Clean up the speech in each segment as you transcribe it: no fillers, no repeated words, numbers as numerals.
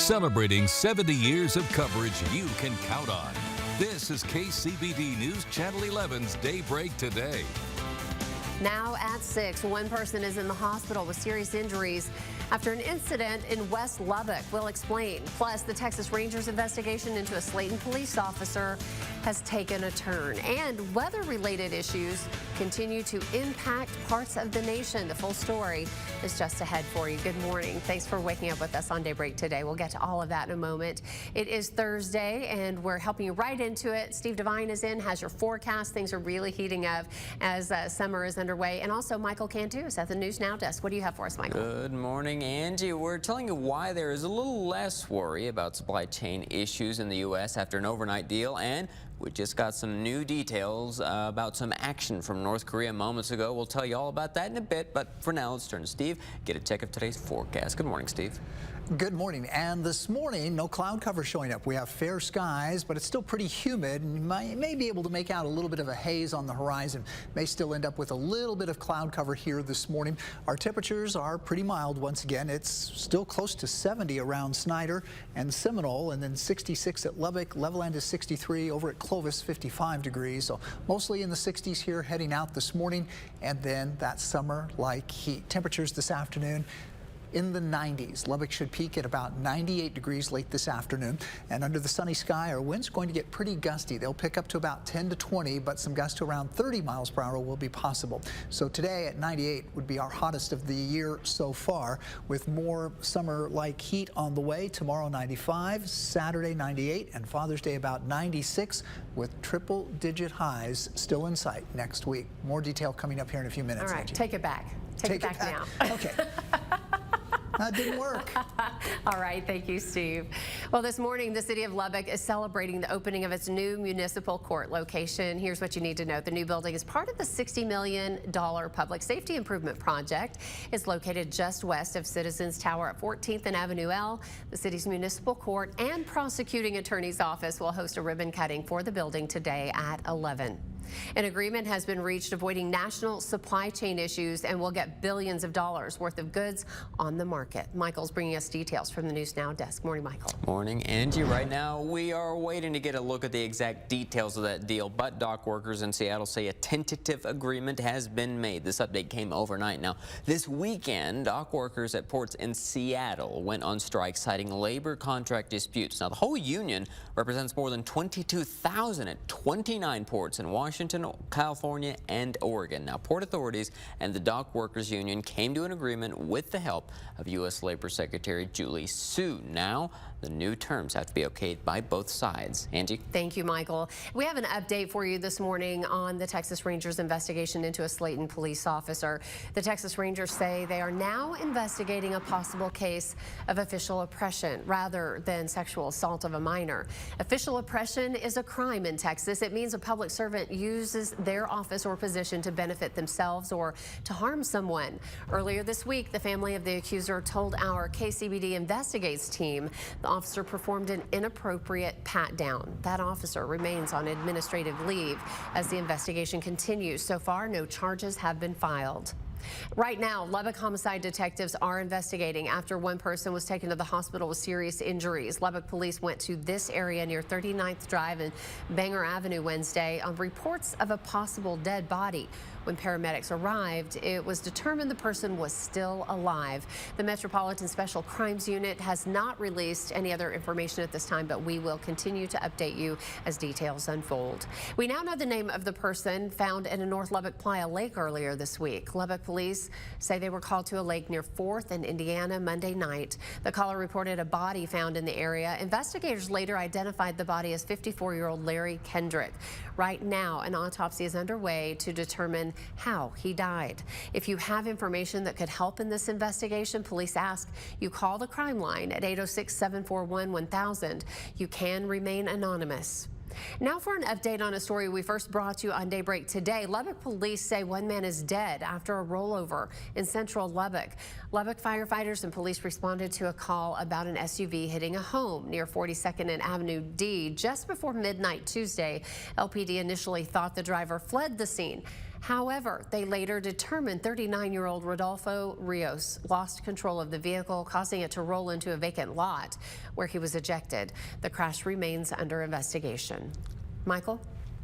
celebrating 70 years of coverage you can count on. This is KCBD News Channel 11's Daybreak Today. Now at 6, one person is in the hospital with serious injuries after an incident in West Lubbock. We'll explain. Plus, the Texas Rangers investigation into a Slayton police officer has taken a turn. And weather-related issues continue to impact parts of the nation. The full story is just ahead for you. Good morning. Thanks for waking up with us on Daybreak Today. We'll get to all of that in a moment. It is Thursday, and we're helping you right into it. Steve Devine is in, has your forecast. Things are really heating up as summer is underway. And also, Michael Cantu is at the News Now desk. What do you have for us, Michael? Good morning, Angie. We're telling you why there is a little less worry about supply chain issues in the U.S. after an overnight deal, and we just got some new details about some action from North Korea moments ago. We'll tell you all about that in a bit, but for now, let's turn to Steve, get a check of today's forecast. Good morning, Steve. Good morning. And this morning, no cloud cover showing up. We have fair skies, but it's still pretty humid, and you may be able to make out a little bit of a haze on the horizon. May still end up with a little bit of cloud cover here this morning. Our temperatures are pretty mild once again. It's still close to 70 around Snyder and Seminole, and then 66 at Lubbock. Levelland is 63, over at Clovis 55 degrees. So mostly in the 60s here heading out this morning, and then that summer-like heat. Temperatures this afternoon in the 90s. Lubbock should peak at about 98 degrees late this afternoon. And under the sunny sky, our winds going to get pretty gusty. They'll pick up to about 10 to 20, but some gusts to around 30 miles per hour will be possible. So today at 98 would be our hottest of the year so far, with more summer-like heat on the way. Tomorrow 95, Saturday 98, and Father's Day about 96, with triple-digit highs still in sight next week. More detail coming up here in a few minutes. All right, Angie. take it back. Take it back now. Okay. That didn't work. All right, thank you, Steve. Well, this morning, the city of Lubbock is celebrating the opening of its new municipal court location. Here's what you need to know. The new building is part of the $60 million public safety improvement project. It's located just west of Citizens Tower at 14th and Avenue L. The city's municipal court and prosecuting attorney's office will host a ribbon cutting for the building today at 11. An agreement has been reached avoiding national supply chain issues, and will get billions of dollars worth of goods on the market. Michael's bringing us details from the News Now desk. Morning, Michael. Morning, Angie. Right now, we are waiting to get a look at the exact details of that deal, but dock workers in Seattle say a tentative agreement has been made. This update came overnight. Now, this weekend, dock workers at ports in Seattle went on strike, citing labor contract disputes. Now, the whole union represents more than 22,000 at 29 ports in Washington, California, and Oregon. Now, port authorities and the dock workers union came to an agreement with the help of U.S. Labor Secretary Julie Su. Now, the new terms have to be okayed by both sides. Angie? Thank you, Michael. We have an update for you this morning on the Texas Rangers investigation into a Slayton police officer. The Texas Rangers say they are now investigating a possible case of official oppression rather than sexual assault of a minor. Official oppression is a crime in Texas. It means a public servant uses their office or position to benefit themselves or to harm someone. Earlier this week, the family of the accuser told our KCBD Investigates team the officer performed an inappropriate pat-down. That officer remains on administrative leave as the investigation continues. So far, no charges have been filed. Right now, Lubbock homicide detectives are investigating after one person was taken to the hospital with serious injuries. Lubbock police went to this area near 39th Drive and Banger Avenue Wednesday on reports of a possible dead body. When paramedics arrived, it was determined the person was still alive. The Metropolitan Special Crimes Unit has not released any other information at this time, but we will continue to update you as details unfold. We now know the name of the person found in a North Lubbock Playa Lake earlier this week. Lubbock police say they were called to a lake near 4th and Indiana Monday night. The caller reported a body found in the area. Investigators later identified the body as 54-year-old Larry Kendrick. Right now, an autopsy is underway to determine how he died. If you have information that could help in this investigation, police ask you call the crime line at 806-741-1000. You can remain anonymous. Now for an update on a story we first brought you on Daybreak today. Lubbock police say one man is dead after a rollover in central Lubbock. Lubbock firefighters and police responded to a call about an SUV hitting a home near 42nd and Avenue D just before midnight Tuesday. LPD initially thought the driver fled the scene. However, they later determined 39-year-old Rodolfo Rios lost control of the vehicle, causing it to roll into a vacant lot where he was ejected. The crash remains under investigation. Michael?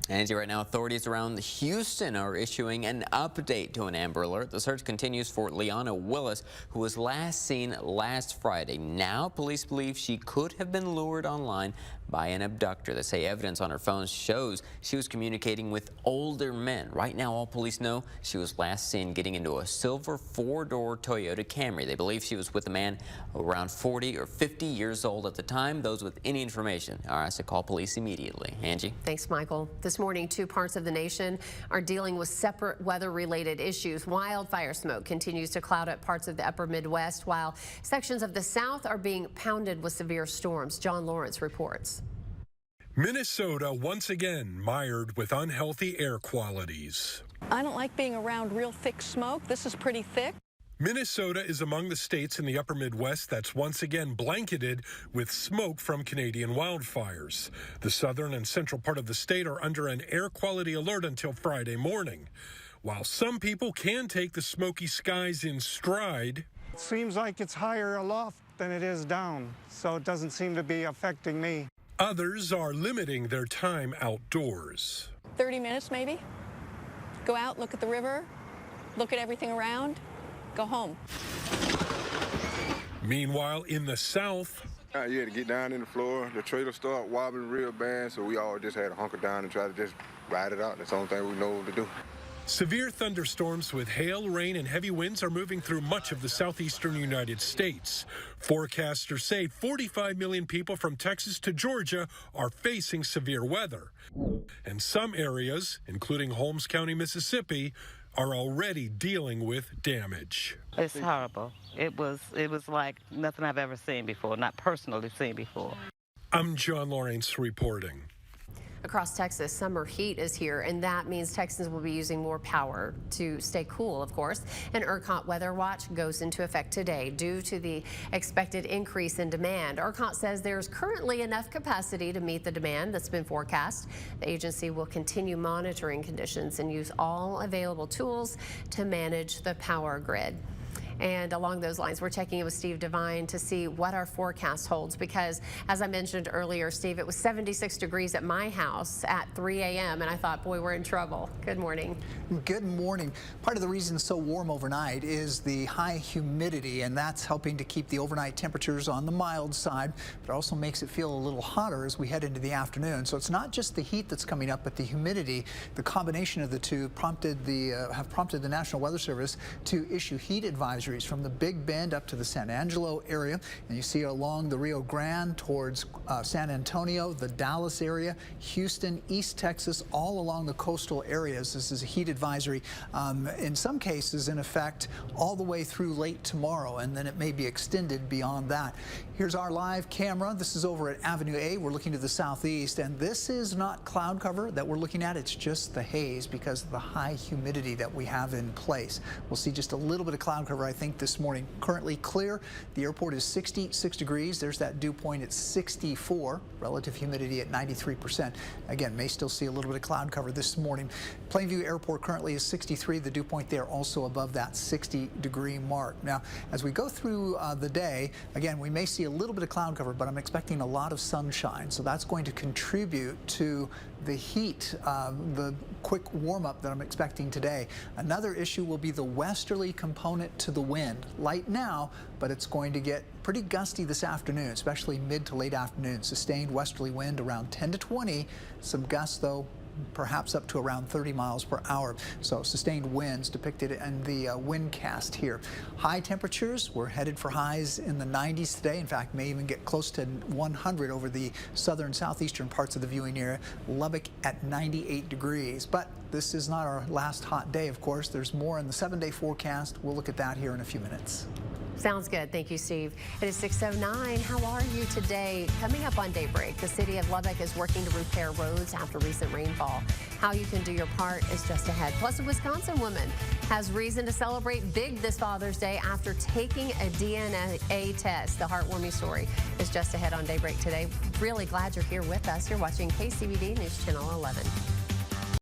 Angie, right now, authorities around Houston are issuing an update to an Amber Alert. The search continues for Leanna Willis, who was last seen last Friday. Now, police believe she could have been lured online by an abductor. They say evidence on her phone shows she was communicating with older men. Right now, all police know she was last seen getting into a silver four-door Toyota Camry. They believe she was with a man around 40 or 50 years old at the time. Those with any information are asked to call police immediately. Angie? Thanks, Michael. This morning, two parts of the nation are dealing with separate weather-related issues. Wildfire smoke continues to cloud up parts of the upper Midwest, while sections of the South are being pounded with severe storms. John Lawrence reports. Minnesota once again mired with unhealthy air qualities. I don't like being around real thick smoke. This is pretty thick. Minnesota is among the states in the upper Midwest that's once again blanketed with smoke from Canadian wildfires. The southern and central part of the state are under an air quality alert until Friday morning. While some people can take the smoky skies in stride, it seems like it's higher aloft than it is down, so it doesn't seem to be affecting me. Others are limiting their time outdoors. 30 minutes maybe. Go out, look at the river, look at everything around, go home. Meanwhile, in the South, you had to get down in the floor. The trailer started wobbling real bad, so we all just had to hunker down and try to just ride it out. That's the only thing we know to do. severe thunderstorms with hail, rain, and heavy winds are moving through much of the southeastern United States. Forecasters say 45 million people from Texas to Georgia are facing severe weather. And some areas, including Holmes County, Mississippi, are already dealing with damage. It's horrible. It was like nothing I've ever seen before, not personally seen before. I'm John Lawrence reporting. Across Texas, summer heat is here, and that means Texans will be using more power to stay cool, of course. An ERCOT weather watch goes into effect today due to the expected increase in demand. ERCOT says there's currently enough capacity to meet the demand that's been forecast. The agency will continue monitoring conditions and use all available tools to manage the power grid. And along those lines, we're checking in with Steve Devine to see what our forecast holds, because as I mentioned earlier, Steve, it was 76 degrees at my house at 3 a.m. and I thought, boy, we're in trouble. Good morning. Good morning. Part of the reason it's so warm overnight is the high humidity, and that's helping to keep the overnight temperatures on the mild side, but it also makes it feel a little hotter as we head into the afternoon. So it's not just the heat that's coming up, but the humidity. The combination of the two have prompted the National Weather Service to issue heat advisories from the Big Bend up to the San Angelo area. And you see along the Rio Grande towards San Antonio, the Dallas area, Houston, East Texas, all along the coastal areas. This is a heat advisory in some cases in effect all the way through late tomorrow, and then it may be extended beyond that. Here's our live camera. This is over at Avenue A. We're looking to the southeast, and this is not cloud cover that we're looking at. It's just the haze because of the high humidity that we have in place. We'll see just a little bit of cloud cover, I think, this morning. Currently clear. The airport is 66 degrees. There's that dew point at 64. Relative humidity at 93%. Again, may still see a little bit of cloud cover this morning. Plainview Airport currently is 63. The dew point there also above that 60-degree mark. Now, as we go through the day, again, we may see a little bit of cloud cover, but I'm expecting a lot of sunshine. So that's going to contribute to the heat, the quick warm-up that I'm expecting today. Another issue will be the westerly component to the wind. Light now, but it's going to get pretty gusty this afternoon, especially mid to late afternoon. Sustained westerly wind around 10 to 20. Some gusts, though, perhaps up to around 30 miles per hour. So sustained winds depicted in the wind cast here. High temperatures, we're headed for highs in the 90s today. In fact, may even get close to 100 over the southern southeastern parts of the viewing area. Lubbock at 98 degrees. But this is not our last hot day, of course. There's more in the 7-day forecast. We'll look at that here in a few minutes. Sounds good. Thank you, Steve. It is 6:09. How are you today? Coming up on Daybreak, the city of Lubbock is working to repair roads after recent rainfall. How you can do your part is just ahead. Plus, a Wisconsin woman has reason to celebrate big this Father's Day after taking a DNA test. The heartwarming story is just ahead on Daybreak today. Really glad you're here with us. You're watching KCBD News Channel 11.